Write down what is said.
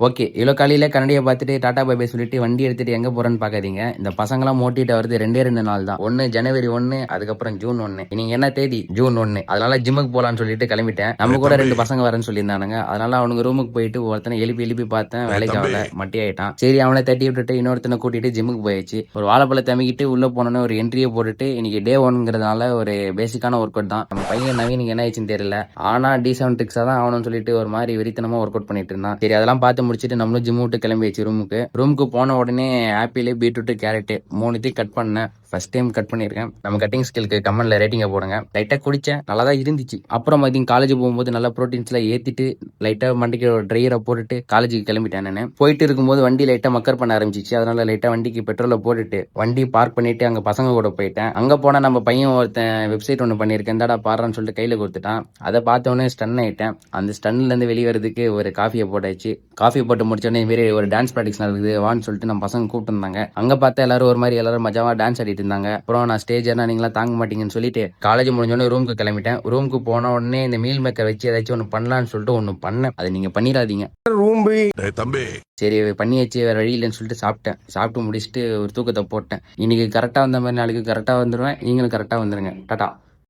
Okay. இவ்வளோ காலையில கண்ணாடிய பார்த்துட்டு டாடா பை பை சொல்லிட்டு வண்டி எடுத்துட்டு எங்க போறேன்னு பார்க்காதீங்க. இந்த பசங்கலாம் மோட்டிவேட் ஆவறது 2 நாள் தான். ஒண்ணு ஜனவரி 1 அதுக்கப்புறம் ஜூன் 1. இன்னைக்கு என்ன தேதி? ஜூன் 1. அதனால ஜிம்முக்கு போலான்னு சொல்லிட்டு கிளம்பிட்டேன். நம்ம கூட 2 பசங்க வரேன்னு சொல்லியிருந்தானுங்க. அதனால அவனுங்க ரூமுக்கு போயிட்டு ஒருத்தனை எழுப்பி பார்த்தேன். வேலைக்கு ஆகல. மட்டி ஆயிட்டான். சரி அவனை தட்டி விட்டுட்டு இன்னொருத்தனை கூட்டிட்டு ஜிம்முக்கு போயாச்சு. ஒரு வாழைப்பழத்தை அமுக்கிட்டு உள்ள போனோன்னு ஒரு என்ட்ரியை போட்டுட்டு இன்னைக்கு டே 1ங்கிறதுனால ஒரு பேசிக்கான ஒர்க் அவுட் தான். நம்ம பையன் நவீனுக்கு என்ன ஆயிடுச்சுன்னு தெரியல. ஆனா D7 ட்ரிக்ஸா தான் ஆகணும்னு சொல்லிட்டு ஒரு மாதிரி வெறித்தனமா ஒர்க் அவுட் பண்ணிட்டு இருந்தான். சரி அதெல்லாம் பார்த்து முடிச்சுட்டு நம்மளும் ஜிம் விட்டு கிளம்பியாச்சு ரூமுக்கு போன உடனே ஆப்பிள் பீட்ரூட் கேரட் 3 கட் பண்ணேன். ஃபர்ஸ்ட் டைம் கட் பண்ணியிருக்கேன். நம்ம கட்டிங் ஸ்கில்க்கு கமெண்ட்ல ரேட்டிங்கை போடுங்க. லைட்டாக குடிச்சேன், நல்லா தான் இருந்துச்சு. அப்புறம் மதியம் காலேஜ் போகும்போது நல்லா ப்ரோட்டீன்ஸ்லாம் ஏற்றிட்டு லைட்டாக மண்டிக்கு ஒரு ட்ரையரை போட்டுட்டு காலேஜுக்கு கிளம்பிட்டேன். நான் போயிட்டு இருக்கும்போது வண்டி லைட்டாக மக்கர் பண்ண ஆரம்பிச்சிச்சு. அதனால லைட்டாக வண்டிக்கு பெட்ரோலை போட்டுட்டு வண்டி பார்க் பண்ணிட்டு அங்கே பசங்க கூட போயிட்டேன். அங்கே போனால் நம்ம பையன் ஒருத்தன் வெப்சைட் ஒன்று பண்ணியிருக்கேன், இந்தாடா பாடுறான்னு சொல்லிட்டு கையில் கொடுத்துட்டான். அதை பார்த்தோன்னே ஸ்டன் ஆயிட்டேன். அந்த ஸ்டன்லேருந்து வெளியே வரதுக்கு ஒரு காஃபியை போட்டாச்சு. காஃபி போட்டு முடிச்சோடனே இதுமாரி ஒரு டான்ஸ் ப்ராக்டிஸ் நடக்குது வான்னு சொல்லிட்டு நம்ம பசங்க கூப்பிட்டு இருந்தாங்க. அங்கே பார்த்தா எல்லாரும் மஜாவா டான்ஸ் ஆடிட்டு இருந்தாங்க. அப்புறம் நான் ஸ்டேஜ் ஏறினா நீங்களா தாங்க மாட்டீங்கன்னு சொல்லிட்டு காலேஜ் முடிஞ்சோடனே ரூமுக்கு கிளம்பிட்டேன். ரூமுக்கு போன உடனே இந்த மீல் மேக்கர் வச்சு ஏதாச்சும் ஒன்று பண்ணலான்னு சொல்லிட்டு ஒன்று பண்ணேன். அதை நீங்க பண்ணிடாதீங்க. தம்பி சரி பண்ணி வச்சு வேற வழி இல்லைன்னு சொல்லிட்டு சாப்பிட்டு முடிச்சுட்டு ஒரு தூக்கத்தை போட்டேன். இன்னைக்கு கரெக்டாக வந்த மாதிரி நாளைக்கு கரெக்டாக வந்துடுவேன். நீங்களும் கரெக்டாக வந்துருங்க. டாடா.